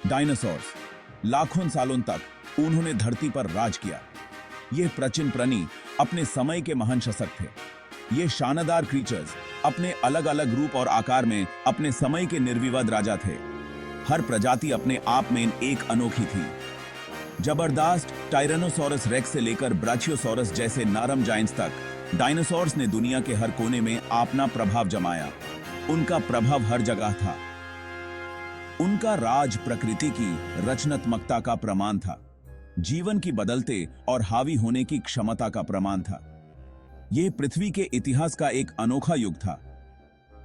Dinosaurs लाखों सालों तक उन्होंने धरती पर राज किया। ये प्राचीन प्राणी अपने समय के महान शासक थे। ये शानदार क्रीचर्स अपने अलग अलग रूप और आकार में अपने समय के निर्विवाद राजा थे। हर प्रजाति अपने आप में एक अनोखी थी। जबरदस्त टायरानोसोरस रेक्स से लेकर ब्राचियोसोरस जैसे नरम जायंट्स तक डायनासोर्स ने दुनिया के हर कोने में अपना प्रभाव जमाया। उनका प्रभाव हर जगह था। उनका राज प्रकृति की रचनात्मकता का प्रमाण था, जीवन की बदलते और हावी होने की क्षमता का प्रमाण था। यह पृथ्वी के इतिहास का एक अनोखा युग था।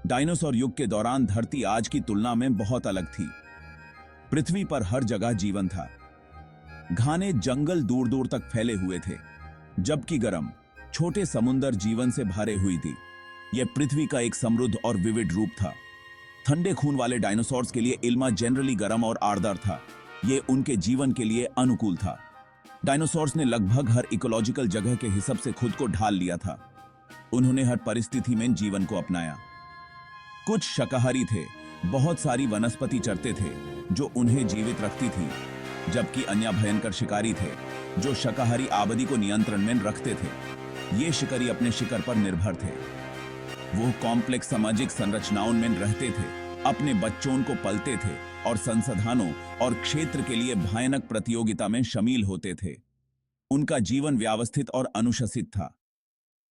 डायनासोर युग के दौरान धरती आज की तुलना में बहुत अलग थी। पृथ्वी पर हर जगह जीवन था। घने जंगल दूर दूर तक फैले हुए थे, जबकि गर्म छोटे समुंदर जीवन से भरे हुई थी। यह पृथ्वी का एक समृद्ध और विविध रूप था। ठंडे खून वाले डायनासोर्स के लिए इल्मा जनरली गर्म और आर्द्र था। यह उनके जीवन के लिए अनुकूल था। डायनासोर्स ने लगभग हर इकोलॉजिकल जगह के हिसाब से खुद को ढाल लिया था। उन्होंने हर परिस्थिति में जीवन को अपनाया। कुछ शाकाहारी थे, बहुत सारी वनस्पति चरते थे जो उन्हें जीवित रखती थी, जबकि अन्य भयंकर शिकारी थे जो शाकाहारी आबादी को नियंत्रण में रखते थे। ये शिकारी अपने शिकार पर निर्भर थे। वो कॉम्प्लेक्स सामाजिक संरचनाओं में रहते थे, अपने बच्चों को पलते थे और संसाधनों और क्षेत्र के लिए भयानक प्रतियोगिता में शामिल होते थे। उनका जीवन व्यवस्थित और अनुशासित था,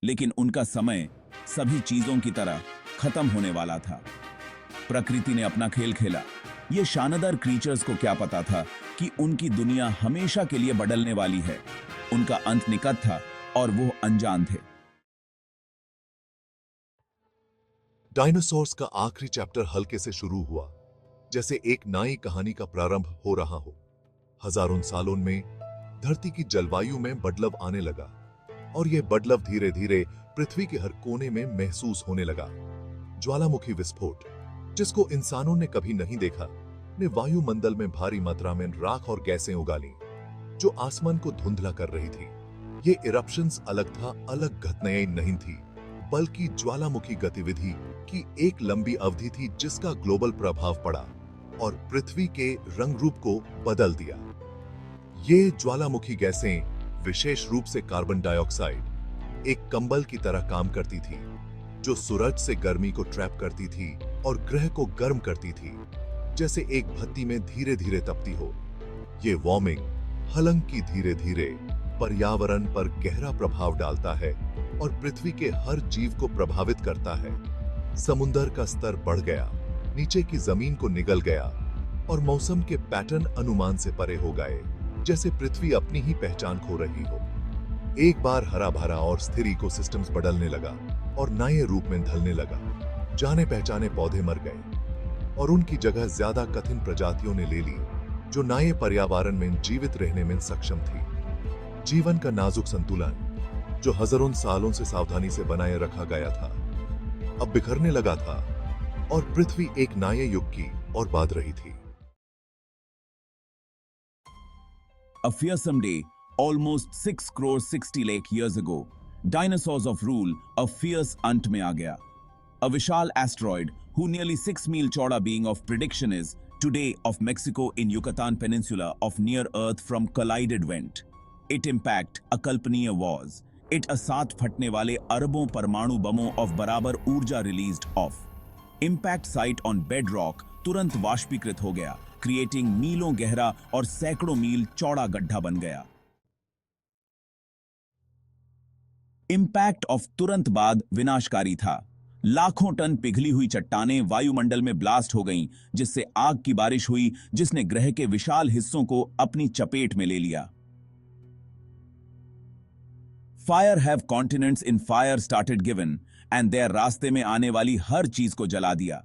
लेकिन उनका समय सभी चीजों की तरह खत्म होने वाला था। प्रकृति ने अपना खेल खेला। ये शानदार क्रीचर्स को क्या पता था कि उनकी दुनिया हमेशा के लिए बदलने वाली है। उनका अंत निकट था और वो अनजान थे। डायनासोर्स का आखिरी चैप्टर हल्के से शुरू हुआ, जैसे एक नई कहानी का प्रारंभ हो रहा हो। हजारों सालों में धरती की जलवायु में बदलाव आने लगा और यह बदलाव धीरे धीरे पृथ्वी के हर कोने में महसूस होने लगा। ज्वालामुखी विस्फोट, जिसको इंसानों ने कभी नहीं देखा, ने वायुमंडल में भारी मात्रा में राख और गैसें उगाली, जो आसमान को धुंधला कर रही थी। ये इरप्शंस अलग था, अलग घटनाएं नहीं थी, बल्कि ज्वालामुखी गतिविधि की एक लंबी अवधि थी जिसका ग्लोबल प्रभाव पड़ा और पृथ्वी के रंग रूप को बदल दिया। ये ज्वालामुखी गैसें, विशेष रूप से कार्बन डाइऑक्साइड, एक कंबल की तरह काम करती थी जो सूरज से गर्मी को ट्रैप करती थी और ग्रह को गर्म करती थी, जैसे एक भट्टी में धीरे धीरे तपती हो। ये वार्मिंग हालांकि धीरे धीरे पर्यावरण पर गहरा प्रभाव डालता है और पृथ्वी के हर जीव को प्रभावित करता है। समुद्र का स्तर बढ़ गया, नीचे की जमीन को निगल गया और मौसम के पैटर्न अनुमान से परे हो गए, जैसे पृथ्वी अपनी ही पहचान खो रही हो। एक बार हरा भरा और स्थिर इकोसिस्टम्स बदलने लगा और नए रूप में ढलने लगा। जाने पहचाने पौधे मर गए और उनकी जगह ज्यादा कठिन प्रजातियों ने ले ली जो नए पर्यावरण में जीवित रहने में सक्षम थी। जीवन का नाजुक संतुलन, जो हजारों सालों से सावधानी से बनाए रखा गया था, अब बिखरने लगा था और पृथ्वी एक नए युग की ओर बढ़ रही थी। A fearsome day, almost 6 crore 60 lakh years ago, dinosaurs of rule, a fierce अंत में आ गया। A Vishal asteroid, who nearly 6 मील चौड़ा being of prediction is today of Mexico in Yucatan Peninsula of near Earth from collided went. It impact अकल्पनीय was. It असात फटने वाले अरबों परमाणु बमों of बराबर ऊर्जा released off. Impact site on bedrock तुरंत वाष्पीकृत हो गया, क्रिएटिंग मीलों गहरा और सैकड़ों मील चौड़ा गड्ढा बन गया। इंपैक्ट ऑफ तुरंत बाद विनाशकारी था। लाखों टन पिघली हुई चट्टानें वायुमंडल में ब्लास्ट हो गईं, जिससे आग की बारिश हुई जिसने ग्रह के विशाल हिस्सों को अपनी चपेट में ले लिया। Fire have continents in fire started given and there रास्ते में आने वाली हर चीज को जला दिया।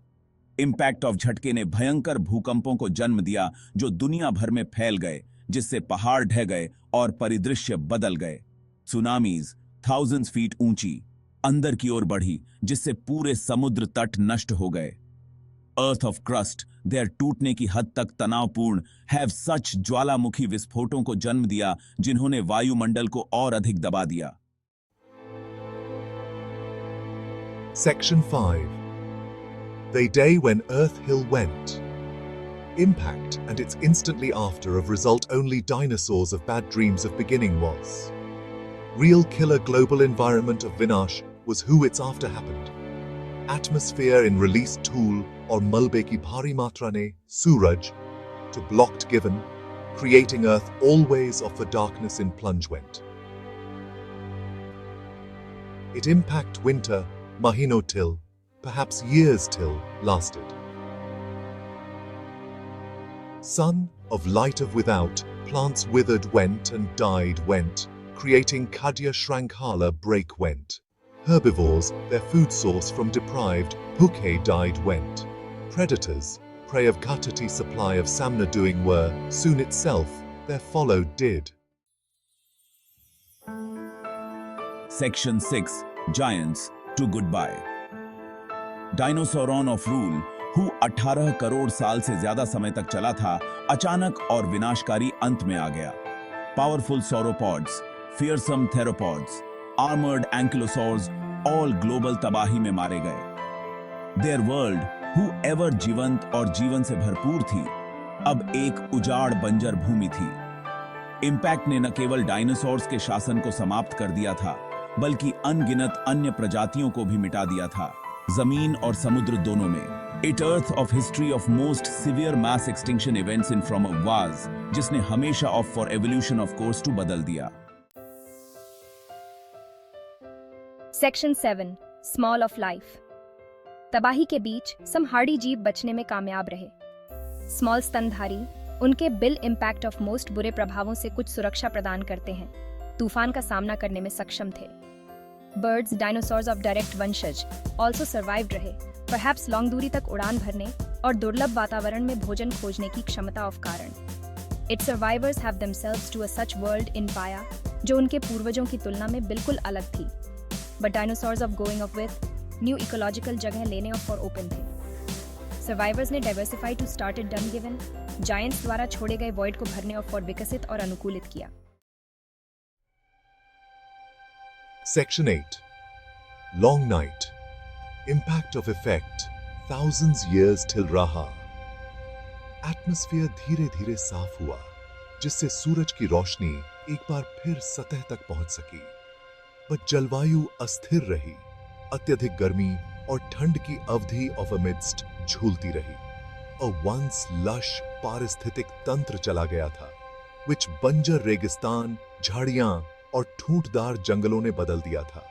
इंपैक्ट ऑफ झटके ने भयंकर भूकंपों को जन्म दिया जो दुनिया भर में फैल गए, जिससे पहाड़ ढह गए और परिदृश्य बदल गए। सुनामीज थाउजेंड्स फीट ऊंची अंदर की ओर बढ़ी, जिससे पूरे समुद्र तट नष्ट हो गए। अर्थ ऑफ क्रस्ट, देयर टूटने की हद तक तनावपूर्ण, हैव सच ज्वालामुखी विस्फोटों को जन्म दिया जिन्होंने वायुमंडल को और अधिक दबा दिया। Section 5. The day when Earth Hill went. impact and its instantly after of result only dinosaurs of bad dreams of beginning was. Real killer global environment of Vinash was who its after happened. Atmosphere in released tool or malbe ki bhari matra ne suraj to blocked given, creating earth always of the darkness in plunge went. It impact winter, mahino till, perhaps years till, lasted. Sun of light of without, plants withered went and died went, creating Kadya Shrankhala break went. Herbivores, their food source from deprived, Bhukhe died went. Predators, prey of Ghatati supply of Samna doing were, soon itself, their followed did. Section 6 Giants to Goodbye. डायनासोरॉन of rule who 18 crore साल से ज्यादा समय तक चला था, अचानक और विनाशकारी अंत में आ गया। Powerful sauropods, fearsome theropods, armoured ankylosaurs all global तबाही में मारे गए। देयर वर्ल्ड हु एवर जीवंत और जीवन से भरपूर थी, अब एक उजाड़ बंजर भूमि थी। इंपैक्ट ने न केवल डायनासोर्स के शासन को समाप्त कर दिया था, बल्कि अनगिनत अन्य प्रजातियों को भी मिटा दिया था, जमीन और समुद्र दोनों में। It earth of history of most severe mass extinction events in from a was, जिसने हमेशा of for evolution of course to बदल दिया। Section 7 Small of Life. तबाही के बीच सम हार्डी जीव बचने में कामयाब रहे। स्मॉल स्तनधारी उनके बिल इम्पैक्ट ऑफ मोस्ट बुरे प्रभावों से कुछ सुरक्षा प्रदान करते हैं, तूफान का सामना करने में सक्षम थे। बर्ड्स डायनासोर्स ऑफ डायरेक्ट वंशज ऑल्सो सर्वाइव्ड रहे, परहैप्स लॉन्ग दूरी तक उड़ान भरने और दुर्लभ वातावरण में भोजन खोजने की क्षमता ऑफ कारण। It's survivors have themselves to a such world in पाया, जो उनके पूर्वजों की तुलना में बिल्कुल अलग थी। But dinosaurs of going of with new ecological जगह लेने ऑफ और ओपन थे। सर्वाइवर्स ने diversify to started done given, giants द्वारा छोड़े गए वॉइड को भरने ऑफ और विकसित और अनुकूलित किया। Section 8 Long Night. Impact of effect. Thousands years till रहा। एटमॉस्फेयर धीरे धीरे साफ हुआ, जिससे सूरज की रोशनी एक बार फिर सतह तक पहुंच सकी। बट जलवायु अस्थिर रही, अत्यधिक गर्मी और ठंड की अवधि ऑफ अमिडस्ट झूलती रही। A once lush पारिस्थितिक तंत्र चला गया था, which बंजर रेगिस्तान, झाड़ियां और ठूंठदार जंगलों ने बदल दिया था।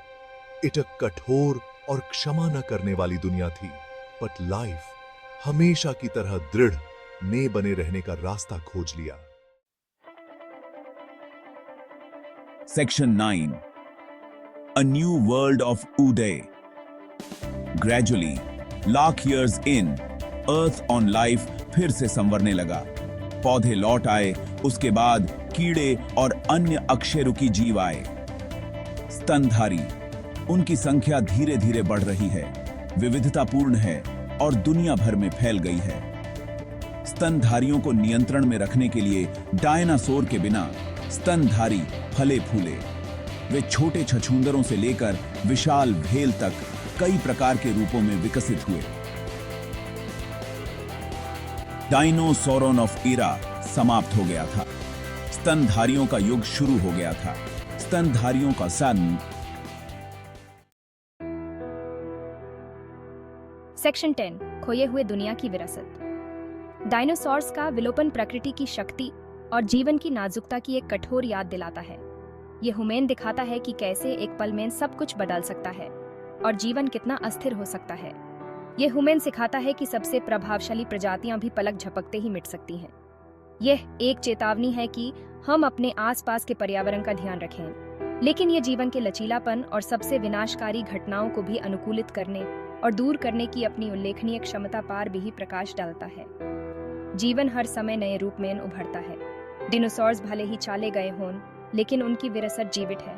इट एक कठोर और क्षमा न करने वाली दुनिया थी, बट लाइफ हमेशा की तरह दृढ़ ने बने रहने का रास्ता खोज लिया। Section 9 A new world of Uday. Gradually, lakh years in, Earth on life फिर से संवरने लगा। पौधे लौट आए, उसके बाद कीड़े और अन्य अकशेरुकी जीव आए। स्तनधारी, उनकी संख्या धीरे धीरे बढ़ रही है, विविधतापूर्ण है और दुनिया भर में फैल गई है। स्तनधारियों को नियंत्रण में रखने के लिए डायनासोर के बिना स्तनधारी फले फूले। वे छोटे छछूंदरों से लेकर विशाल भेल तक कई प्रकार के रूपों में विकसित हुए। डायनोसोरॉन ऑफ इरा समाप्त हो गया था, स्तनधारियों का युग शुरू हो गया था। स्तनधारियों का सन। सेक्शन 10 खोए हुए दुनिया की विरासत। डायनासोर्स का विलोपन प्रकृति की शक्ति और जीवन की नाजुकता की एक कठोर याद दिलाता है। यह हुमेन दिखाता है कि कैसे एक पल में सब कुछ बदल सकता है और जीवन कितना अस्थिर हो सकता है। यह हुमेन सिखाता है कि सबसे प्रभावशाली प्रजातियां भी पलक झपकते ही मिट सकती हैं। यह एक चेतावनी है कि हम अपने आसपास के पर्यावरण का ध्यान रखें, लेकिन यह जीवन के लचीलापन और सबसे विनाशकारी घटनाओं को भी अनुकूलित करने और दूर करने की अपनी उल्लेखनीय क्षमता पर भी प्रकाश डालता है। जीवन हर समय नए रूप में उभरता है। डायनासोर्स भले ही चाले गए हों, लेकिन उनकी विरासत जीवित है।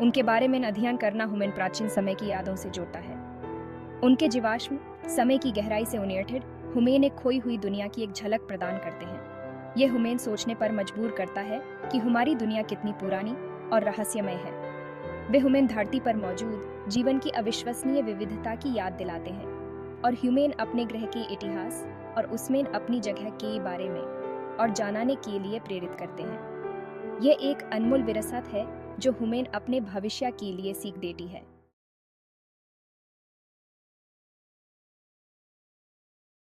उनके बारे में अध्ययन करना हुमेन प्राचीन समय की यादों से जोड़ता है। उनके जीवाश्म समय की गहराई से उनेटेड हुमेन एक खोई हुई दुनिया की एक झलक प्रदान करते हैं। यह हुमेन सोचने पर मजबूर करता है कि हमारी दुनिया कितनी पुरानी और रहस्यमय है। वे हुमेन धरती पर मौजूद जीवन की अविश्वसनीय विविधता की याद दिलाते हैं। और ह्यूमेन अपने ग्रह के इतिहास और उसमें अपनी जगह के बारे में और जानने के लिए प्रेरित करते हैं। ये एक अनमोल विरासत है जो हमें अपने भविष्य के लिए सीख देती है।